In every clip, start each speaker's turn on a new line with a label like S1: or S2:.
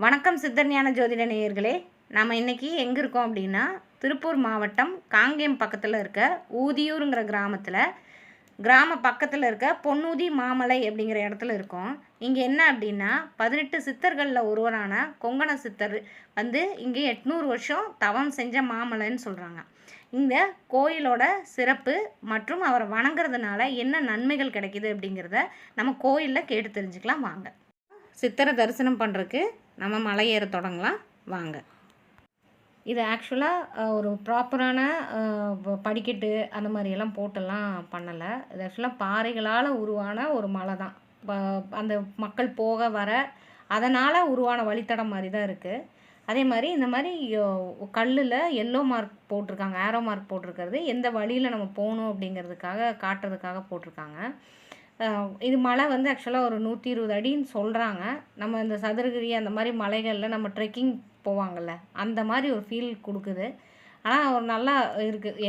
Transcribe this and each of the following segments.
S1: வணக்கம் சித்தர்ஞான ஜோதிட நேயர்களே. நாம் இன்றைக்கி எங்கே இருக்கோம் அப்படின்னா, திருப்பூர் மாவட்டம் காங்கேயம் பக்கத்தில் இருக்க ஊதியூருங்கிற கிராம பக்கத்தில் இருக்க பொன்னூதி மாமலை அப்படிங்கிற இடத்துல இருக்கோம். இங்கே என்ன அப்படின்னா, 18 சித்தர்களில் ஒருவரான கொங்கண சித்தர் இங்கே 800 வருஷம் தவம் செஞ்ச மாமலைன்னு சொல்கிறாங்க. இந்த கோயிலோட சிறப்பு மற்றும் அவரை வணங்குறதுனால என்ன நன்மைகள் கிடைக்கிது அப்படிங்கிறத நம்ம கோயிலில் கேட்டு தெரிஞ்சுக்கலாம் வாங்க. சித்தரை தரிசனம் பண்ணுறதுக்கு நம்ம மலை ஏற தொடங்கலாம் வாங்க. இது ஆக்சுவலாக ஒரு ப்ராப்பரான படிக்கட்டு அந்த மாதிரியெல்லாம் போட்டெல்லாம் பண்ணலை. இது ஆக்சுவலாக பாறைகளால் உருவான ஒரு மலை தான். அந்த மக்கள் போக வர அதனால் உருவான வழித்தடம் மாதிரி தான் இருக்குது. அதே மாதிரி இந்த மாதிரி கல்லில் எல்லோ மார்க் போட்டிருக்காங்க, ஆரோ மார்க் போட்டிருக்கிறது எந்த வழியில் நம்ம போகணும் அப்படிங்கிறதுக்காக காட்டுறதுக்காக போட்டிருக்காங்க. இது மலை ஆக்சுவலாக ஒரு 120 அடின்னு சொல்கிறாங்க. நம்ம இந்த சதுரகிரி அந்த மாதிரி மலைகளில் நம்ம ட்ரெக்கிங் போவாங்கள்ல, அந்த மாதிரி ஒரு ஃபீல் கொடுக்குது. ஆனால் ஒரு நல்லா இருக்குது.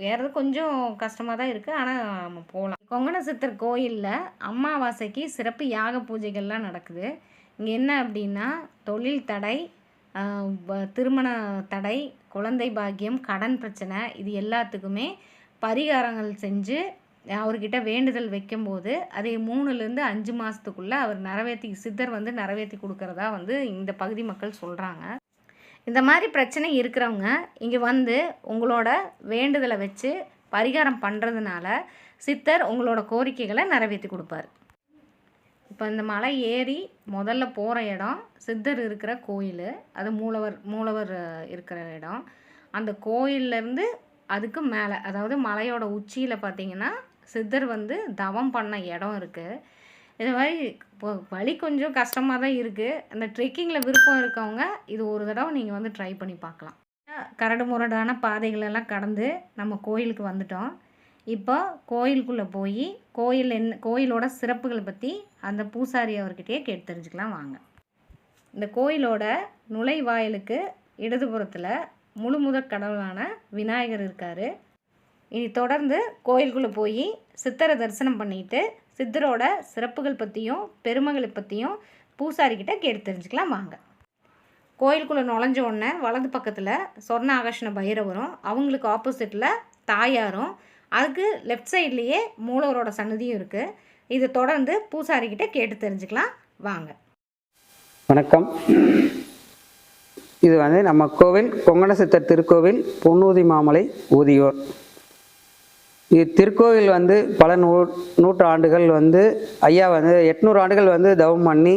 S1: ஏறுறது கொஞ்சம் கஷ்டமாக தான் இருக்குது, ஆனால் நம்ம போகலாம். கொங்கண சித்தர் கோயிலில் அமாவாசைக்கு சிறப்பு யாக பூஜைகள்லாம் நடக்குது. இங்கே என்ன அப்படின்னா, தொழில் தடை, திருமண தடை, குழந்தை பாக்கியம், கடன் பிரச்சனை, இது எல்லாத்துக்குமே பரிகாரங்கள் செஞ்சு அவர்கிட்ட வேண்டுதல் வைக்கும்போது அதை 3லேருந்து 5 மாதத்துக்குள்ளே அவர் சித்தர் நிறைவேற்றி கொடுக்குறதா இந்த பகுதி மக்கள் சொல்கிறாங்க. இந்த மாதிரி பிரச்சனை இருக்கிறவங்க இங்கே உங்களோட வேண்டுதலை வச்சு பரிகாரம் பண்ணுறதுனால சித்தர் உங்களோட கோரிக்கைகளை நிறைவேற்றி கொடுப்பார். இப்போ இந்த மலை ஏறி முதல்ல போகிற இடம் சித்தர் இருக்கிற கோயில், அது மூலவர் இருக்கிற இடம். அந்த கோயிலேருந்து அதுக்கு மேலே, அதாவது மலையோட உச்சியில் பார்த்திங்கன்னா சித்தர் தவம் பண்ண இடம் இருக்குது. இது மாதிரி வழி கொஞ்சம் கஷ்டமாக தான் இருக்குது. அந்த ட்ரெக்கிங்கில் விருப்பம் இருக்கவங்க இது ஒரு தடவை நீங்கள் ட்ரை பண்ணி பார்க்கலாம். கரடு முரடான பாதைகளெல்லாம் கடந்து நம்ம கோயிலுக்கு வந்துட்டோம். இப்போ கோயிலுக்குள்ளே போய் கோயிலோட சிறப்புகளை பற்றி அந்த பூசாரி அவர்கிட்டயே கேட்டு தெரிஞ்சுக்கலாம் வாங்க. இந்த கோயிலோட நுழைவாயிலுக்கு இடதுபுறத்தில் முழுமுதற் கடவுளான விநாயகர் இருக்கார். இனி தொடர்ந்து கோயிலுக்குள்ளே போய் சித்தரை தரிசனம் பண்ணிட்டு சித்தரோட சிறப்புகள் பற்றியும் பெருமைகளை பற்றியும் பூசாரிக்கிட்ட கேட்டு தெரிஞ்சுக்கலாம் வாங்க. கோயிலுக்குள்ளே நுழைஞ்ச உடனே வலது பக்கத்தில் சொர்ண ஆகர்ஷண பைரவரும், அவங்களுக்கு ஆப்போசிட்டில் தாயாரும், அதுக்கு லெஃப்ட் சைட்லேயே மூலவரோட சன்னதியும் இருக்குது. இதை தொடர்ந்து பூசாரிக்கிட்ட கேட்டு தெரிஞ்சுக்கலாம் வாங்க.
S2: வணக்கம். இது நம்ம கோவில் கொங்கண சித்தர் திருக்கோவில் பொன்னூதி மாமலை ஊதியூர். இது திருக்கோவில் பல நூற்றாண்டுகள் ஐயா 800 ஆண்டுகள் தவம் பண்ணி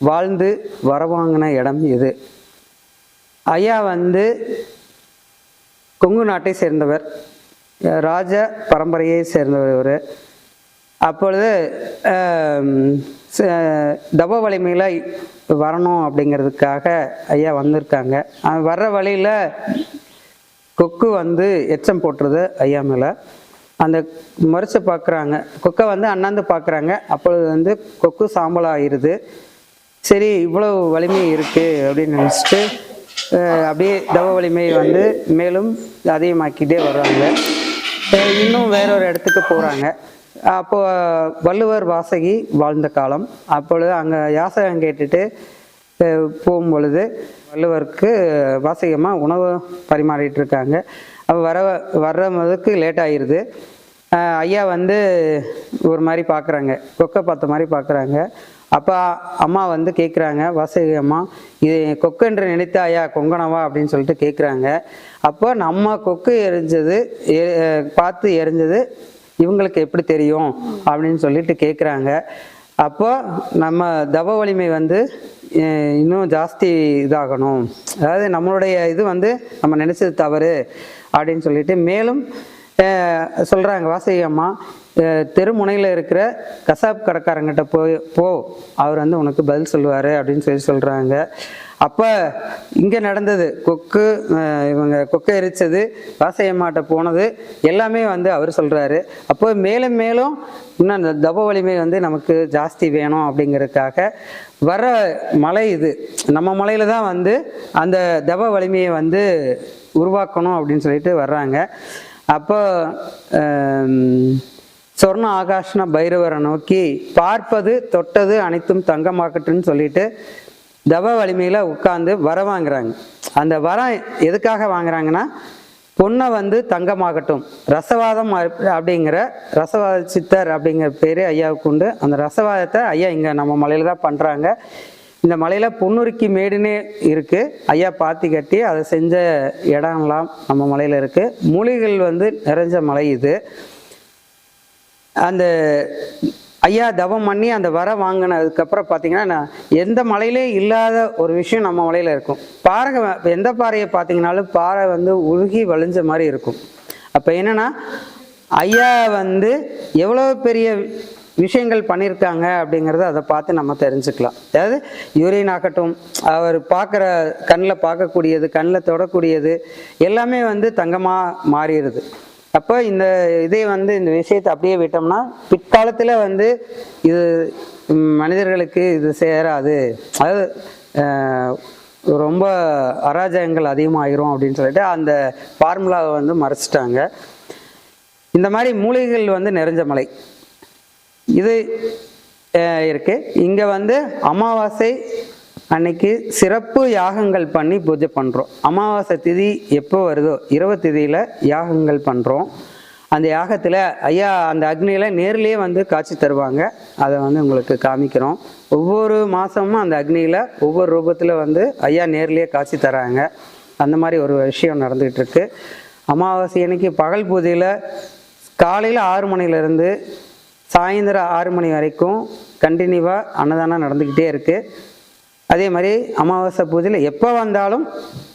S2: வாழ்ந்து வரவாங்கின இடம் இது. ஐயா கொங்கு நாட்டை சேர்ந்தவர், ராஜ பரம்பரையை சேர்ந்தவர். அப்பொழுது தவ வலிமையில் வரணும் அப்படிங்கிறதுக்காக ஐயா வந்திருக்காங்க. வர்ற வழியில் கொக்கு எச்சம் போட்டுருது ஐயா மேலே. அந்த மறிச்சு பார்க்குறாங்க, கொக்கை அண்ணாந்து பார்க்குறாங்க. அப்பொழுது கொக்கு சாம்பல் ஆகிடுது. சரி, இவ்வளோ வலிமை இருக்குது அப்படின்னு நினச்சிட்டு அப்படியே தவ வலிமை மேலும் அதிகமாக்கிட்டே வர்றாங்க. இன்னும் வேறொரு இடத்துக்கு போகிறாங்க. அப்போது வள்ளுவர் வாசகி வாழ்ந்த காலம். அப்பொழுது அங்கே யாசகம் கேட்டுட்டு போகும்பொழுது வள்ளுவருக்கு வாசகமாக உணவு பரிமாறிட்டு இருக்காங்க. அப்போ வர்றதுக்கு லேட் ஆகிடுது. ஐயா ஒரு மாதிரி பார்க்குறாங்க, கொக்கை பார்த்த மாதிரி பார்க்குறாங்க. அப்போ அம்மா கேட்குறாங்க, வாசகி அம்மா, இது கொக்கு என்று நினைத்த ஐயா கொங்கணவா அப்படின்னு சொல்லிட்டு கேட்குறாங்க. அப்போ நம்ம கொக்கு பார்த்து எரிஞ்சது இவங்களுக்கு எப்படி தெரியும் அப்படின்னு சொல்லிட்டு கேட்குறாங்க. அப்போ நம்ம தவ வலிமை இன்னும் ஜாஸ்தி இதாகணும், அதாவது நம்மளுடைய இது நம்ம நினைச்சது தவறு அப்படின்னு சொல்லிட்டு மேலும் சொல்கிறாங்க. வாசகி அம்மா, தெருமுனையில் இருக்கிற கசாப் கடைக்காரங்கிட்ட போ, அவர் உனக்கு பதில் சொல்லுவார் அப்படின்னு சொல்கிறாங்க. அப்போ இங்கே நடந்தது இவங்க கொக்கை எரிச்சது, வாசையம்மாட்ட போனது எல்லாமே அவர் சொல்கிறாரு. அப்போ மேலும் மேலும் இன்னும் அந்த தவ வலிமை நமக்கு ஜாஸ்தி வேணும் அப்படிங்கிறதுக்காக வர மலை இது. நம்ம மலையில் தான் அந்த தவ வலிமையை உருவாக்கணும் அப்படின்னு சொல்லிட்டு வர்றாங்க. அப்போ சொர்ண ஆகாஷ்ண பைரவரை நோக்கி பார்ப்பது தொட்டது அனைத்தும் தங்கமாக்கட்டுன்னு சொல்லிட்டு தவ வலிமையில் உட்கார்ந்து வர வாங்குறாங்க. அந்த வரம் எதுக்காக வாங்குறாங்கன்னா, பொண்ணை வந்து தங்கமாகட்டும், ரசவாதம் அப்படிங்கிற ரசவாத சித்தர் அப்படிங்கிற பேர் ஐயாவுக்கு உண்டு. அந்த ரசவாதத்தை ஐயா இங்கே நம்ம மலையில் தான் பண்ணுறாங்க. இந்த மலையில் பொன்னுருக்கி மேடுனே இருக்குது. ஐயா பாத்தி கட்டி அதை செஞ்ச இடம்லாம் நம்ம மலையில் இருக்குது. மூலிகைகள் வந்து நிறைஞ்ச மலை இது. அந்த ஐயா தவம் பண்ணி அந்த வர வாங்கினதுக்கப்புறம் பார்த்தீங்கன்னா, எந்த மலையிலே இல்லாத ஒரு விஷயம் நம்ம மலையில் இருக்கும். பாறை, எந்த பாறையை பார்த்தீங்கன்னாலும் பாறை வந்து உருகி வழிஞ்ச மாதிரி இருக்கும். அப்போ என்னென்னா, ஐயா வந்து எவ்வளோ பெரிய விஷயங்கள் பண்ணியிருக்காங்க அப்படிங்கிறத அதை பார்த்து நம்ம தெரிஞ்சுக்கலாம். அதாவது யூரின் ஆகட்டும், அவர் பார்க்குற கண்ணில் பார்க்கக்கூடியது, கண்ணில் தொடக்கூடியது எல்லாமே வந்து தங்கமாக மாறிடுது. அப்போ இந்த இந்த விஷயத்தை அப்படியே விட்டோம்னா பிற்காலத்தில் வந்து இது மனிதர்களுக்கு இது சேராது, அதாவது ரொம்ப அராஜகங்கள் அதிகமாகிரும் அப்படின்னு சொல்லிட்டு அந்த ஃபார்முலாவை வந்து மறைச்சிட்டாங்க. இந்த மாதிரி மூலிகைகள் வந்து நிறைஞ்ச மலை இது இருக்கு. இங்கே வந்து அமாவாசை அன்னைக்கு சிறப்பு யாகங்கள் பண்ணி பூஜை பண்ணுறோம். அமாவாசை திதி எப்போ வருதோ இரவு திதியில் யாகங்கள் பண்ணுறோம். அந்த யாகத்தில் ஐயா அந்த அக்னியில் நேர்லேயே வந்து காட்சி தருவாங்க. அதை வந்து உங்களுக்கு காமிக்கிறோம். ஒவ்வொரு மாதமும் அந்த அக்னியில் ஒவ்வொரு ரூபத்தில் வந்து ஐயா நேர்லேயே காட்சி தராங்க. அந்த மாதிரி ஒரு விஷயம் நடந்துகிட்டு இருக்கு. அமாவாசை அன்னைக்கு பகல் பூஜையில் காலையில் 6 மணிலேருந்து சாயந்தரம் 6 மணி வரைக்கும் கண்டினியூவாக அன்னதானம் நடந்துக்கிட்டே இருக்குது. அதே மாதிரி அமாவாசை பூஜையில் எப்போ வந்தாலும்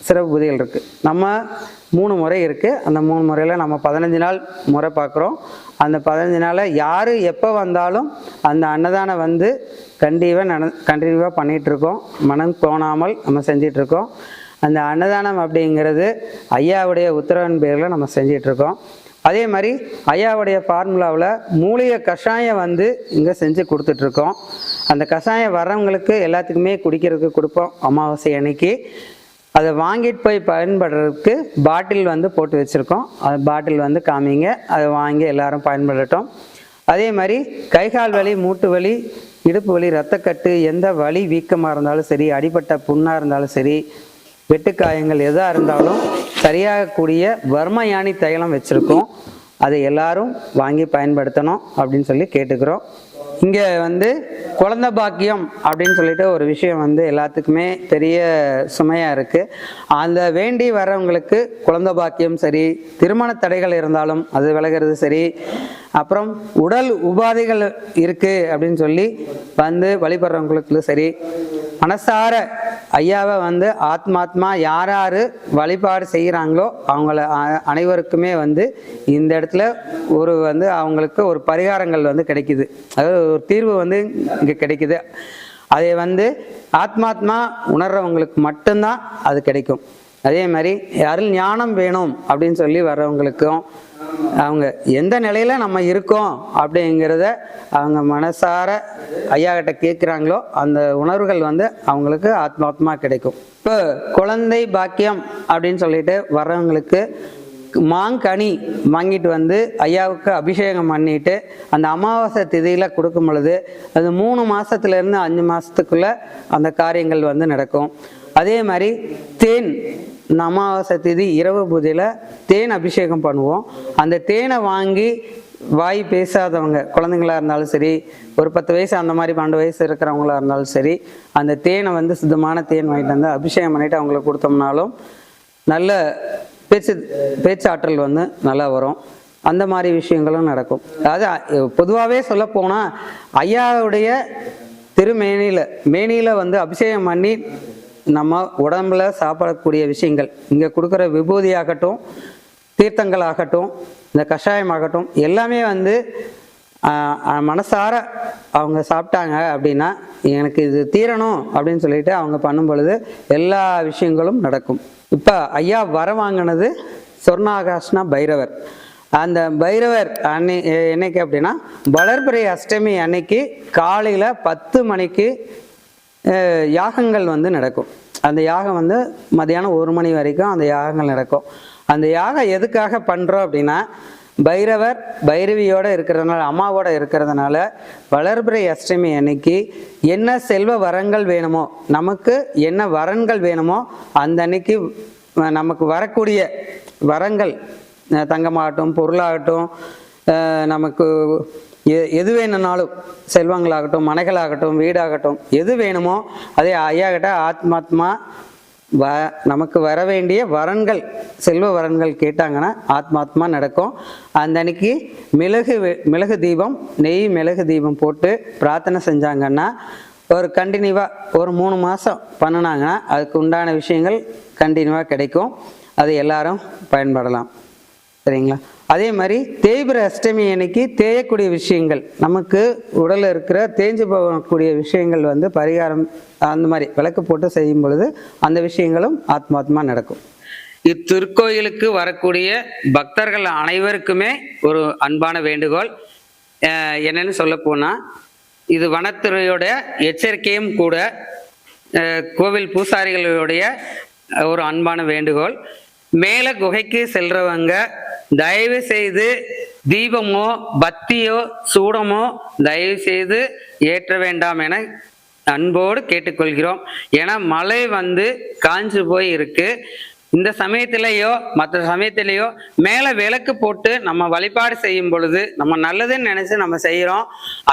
S2: சிறப்பு பூஜைகள் இருக்குது. நம்ம 3 முறை இருக்குது. அந்த 3 முறையில் நம்ம 15 நாள் முறை பார்க்குறோம். அந்த 15 நாளில் யார் எப்போ வந்தாலும் அந்த அன்னதானம் வந்து கண்டினியூவாக பண்ணிகிட்ருக்கோம். மனம் தோணாமல் நம்ம செஞ்சிட்ருக்கோம். அந்த அன்னதானம் அப்படிங்கிறது ஐயாவுடைய உத்தரவின் பேரில் நம்ம செஞ்சிட்ருக்கோம். அதே மாதிரி ஐயாவுடைய ஃபார்முலாவில் மூலிகை கஷாயம் வந்து இங்கே செஞ்சு கொடுத்துட்ருக்கோம். அந்த கஷாயம் வர்றவங்களுக்கு எல்லாத்துக்குமே குடிக்கிறதுக்கு கொடுப்போம். அமாவாசை அன்னைக்கு அதை வாங்கிட்டு போய் பயன்படுறதுக்கு பாட்டில் வந்து போட்டு வச்சுருக்கோம். அது பாட்டில் வந்து காமிங்க, அதை வாங்கி எல்லாரும் பயன்படட்டும். அதே மாதிரி கைகால் வலி, மூட்டு வலி, இடுப்பு வலி, இரத்தக்கட்டு, எந்த வலி வீக்கமாக இருந்தாலும் சரி, அடிபட்ட புண்ணாக இருந்தாலும் சரி, வெட்டுக்காயங்கள் எதாக இருந்தாலும் சரியாகக்கூடிய வர்மயானி தைலம் வச்சுருக்கோம். அதை எல்லாரும் வாங்கி பயன்படுத்தணும் அப்படின்னு சொல்லி கேட்டுக்கிறோம். இங்கே வந்து குழந்தை பாக்கியம் அப்படின்னு சொல்லிட்டு ஒரு விஷயம் வந்து எல்லாத்துக்குமே பெரிய சுமையாக இருக்குது. அந்த வேண்டி வர்றவங்களுக்கு குழந்தை பாக்கியம் சரி, திருமண தடைகள் இருந்தாலும் அது விலகிறது சரி, அப்புறம் உடல் உபாதைகள் இருக்குது அப்படின்னு சொல்லி வந்து வழிபடுறவங்களுக்கு சரி, மனசார ஐயாவை வந்து ஆத்மாத்மா யார் யார் வழிபாடு செய்கிறாங்களோ அவங்கள அனைவருக்குமே வந்து இந்த இடத்துல ஒரு வந்து அவங்களுக்கு ஒரு பரிகாரங்கள் வந்து கிடைக்குது. அதாவது ஒரு தீர்வு வந்து இங்கே கிடைக்குது. அதை வந்து ஆத்மாத்மா உணர்றவங்களுக்கு மட்டும்தான் அது கிடைக்கும். அதே மாதிரி அருள் ஞானம் வேணும் அப்படின்னு சொல்லி வர்றவங்களுக்கும் அவங்க எந்த நிலையில் நம்ம இருக்கோம் அப்படிங்கிறத அவங்க மனசார ஐயா கிட்ட கேட்குறாங்களோ அந்த உணர்வுகள் வந்து அவங்களுக்கு ஆத்மாத்மா கிடைக்கும். இப்போ குழந்தை பாக்கியம் அப்படின்னு சொல்லிட்டு வர்றவங்களுக்கு மாங்கனி வாங்கிட்டு வந்து ஐயாவுக்கு அபிஷேகம் பண்ணிட்டு அந்த அமாவாசை திதியில் கொடுக்கும் பொழுது அது 3 மாதத்துலேருந்து 5 மாதத்துக்குள்ளே அந்த காரியங்கள் வந்து நடக்கும். அதே மாதிரி தேன், அமாவாசை திதி இரவு பூஜையில் தேன் அபிஷேகம் பண்ணுவோம். அந்த தேனை வாங்கி வாய் பேசாதவங்க குழந்தைங்களா இருந்தாலும் சரி, ஒரு 10 வயசு அந்த மாதிரி 12 வயசு இருக்கிறவங்களா இருந்தாலும் சரி, அந்த தேனை வந்து சுத்தமான தேன் வாங்கிட்டு வந்து அபிஷேகம் பண்ணிவிட்டு அவங்களுக்கு கொடுத்தோம்னாலும் நல்ல பேச்சாற்றல் வந்து நல்லா வரும். அந்த மாதிரி விஷயங்களும் நடக்கும். அதாவது பொதுவாகவே சொல்லப்போனால் ஐயாவுடைய மேனியில் வந்து அபிஷேகம் பண்ணி நம்ம உடம்புல சாப்பிடக்கூடிய விஷயங்கள், இங்கே கொடுக்குற விபூதி ஆகட்டும், தீர்த்தங்கள் ஆகட்டும், இந்த கஷாயம் ஆகட்டும், எல்லாமே வந்து மனசார அவங்க சாப்பிட்டாங்க அப்படின்னா எனக்கு இது தீரணும் அப்படின்னு சொல்லிட்டு அவங்க பண்ணும் பொழுது எல்லா விஷயங்களும் நடக்கும். இப்போ ஐயா வர வாங்கினது சொர்ணாகாஷ்னா பைரவர். அந்த பைரவர் என்னைக்கு அப்படின்னா வளர்பிறை அஷ்டமி அன்னைக்கு காலையில் 10 மணிக்கு யாகங்கள் வந்து நடக்கும். அந்த யாகம் வந்து மதியானம் 1 மணி வரைக்கும் அந்த யாகங்கள் நடக்கும். அந்த யாகம் எதுக்காக பண்ணுறோம் அப்படின்னா பைரவர் பைரவியோட இருக்கிறதுனால, அம்மாவோட இருக்கிறதுனால வளர்பிறை அஷ்டமி அன்னைக்கு என்ன செல்வ வரங்கள் வேணுமோ, நமக்கு என்ன வரன்கள் வேணுமோ அந்த அன்னைக்கு நமக்கு வரக்கூடிய வரங்கள், தங்கமாகட்டும் பொருளாகட்டும், நமக்கு எது வேணும்னாலும், செல்வங்களாகட்டும் மனைகளாகட்டும் வீடாகட்டும், எது வேணுமோ அதே ஐயா கிட்ட ஆத்மாத்மா நமக்கு வர வேண்டிய வரன்கள், செல்வ வரன்கள் கேட்டாங்கன்னா ஆத்மாத்மா நடக்கும். அந்த அன்னைக்கு மிளகு தீபம், நெய் மிளகு தீபம் போட்டு பிரார்த்தனை செஞ்சாங்கன்னா, ஒரு கண்டினியூவாக ஒரு 3 மாதம் பண்ணினாங்கன்னா அதுக்கு உண்டான விஷயங்கள் கண்டினியூவாக கிடைக்கும். அதை எல்லாரும் பயன்படலாம். சரிங்களா? அதே மாதிரி தேய்பிறை அஷ்டமி அன்னைக்கு தேயக்கூடிய விஷயங்கள், நமக்கு உடலில் இருக்கிற தேஞ்சு போகக்கூடிய விஷயங்கள் வந்து பரிகாரம் அந்த மாதிரி விளக்கு போட்டு செய்யும் பொழுது அந்த விஷயங்களும் ஆத்மாத்மா நடக்கும். இத்திருக்கோயிலுக்கு வரக்கூடிய பக்தர்கள் அனைவருக்குமே ஒரு அன்பான வேண்டுகோள். என்னன்னு சொல்ல போனால், இது வனத்துறையோட எச்சரிக்கையும் கூட, கோவில் பூசாரிகளுடைய ஒரு அன்பான வேண்டுகோள். மேலே குகைக்கு செல்றவங்க தயவு செய்து தீபமோ பத்தியோ சூடமோ தயவு செய்து ஏற்ற வேண்டாம் என அன்போடு கேட்டுக்கொள்கிறோம். ஏன்னா மழை வந்து காஞ்சு போய் இருக்கு. இந்த சமயத்திலேயோ மற்ற சமயத்திலேயோ மேலே விளக்கு போட்டு நம்ம வழிபாடு செய்யும் பொழுது நம்ம நல்லதுன்னு நினைச்சு நம்ம செய்கிறோம்,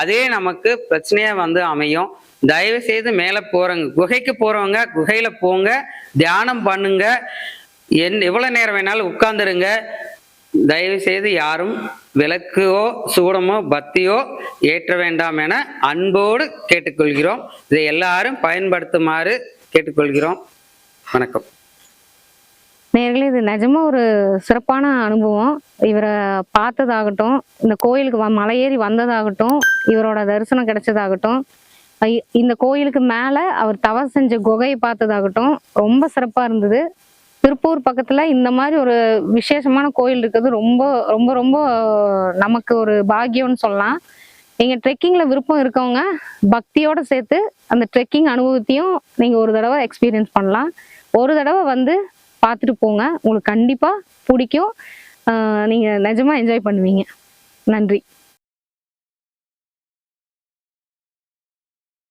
S2: அதே நமக்கு பிரச்சனையாக வந்து அமையும். தயவு செய்து மேலே போகிறவங்க, குகைக்கு போகிறவங்க குகையில போங்க, தியானம் பண்ணுங்க, எவ்வளோ நேரம் வேணாலும் உட்கார்ந்துருங்க. தயவு செய்து யாரும் விளக்கோ சூடமோ பத்தியோ ஏற்ற வேண்டாம் என அன்போடு கேட்டுக்கொள்கிறோம். இதை எல்லாரும் பயன்படுத்துமாறு கேட்டுக்கொள்கிறோம். வணக்கம்.
S1: நேர்களே, இது நிஜமா ஒரு சிறப்பான அனுபவம். இவரை பார்த்ததாகட்டும், இந்த கோயிலுக்கு மலை ஏறி வந்ததாகட்டும், இவரோட தரிசனம் கிடைச்சதாகட்டும், இந்த கோயிலுக்கு மேலே அவர் தவம் செஞ்ச குகையை பார்த்ததாகட்டும் ரொம்ப சிறப்பாக இருந்தது. திருப்பூர் பக்கத்தில் இந்த மாதிரி ஒரு விசேஷமான கோயில் இருக்கிறது ரொம்ப ரொம்ப ரொம்ப நமக்கு ஒரு பாக்கியம்னு சொல்லலாம். நீங்கள் ட்ரெக்கிங்கில் விருப்பம் இருக்கவங்க பக்தியோடு சேர்த்து அந்த ட்ரெக்கிங் அனுபவத்தையும் நீங்கள் ஒரு தடவை எக்ஸ்பீரியன்ஸ் பண்ணலாம். ஒரு தடவை வந்து பார்த்துட்டு போங்க, உங்களுக்கு கண்டிப்பாக பிடிக்கும். நீங்கள் நிஜமாக என்ஜாய் பண்ணுவீங்க. நன்றி.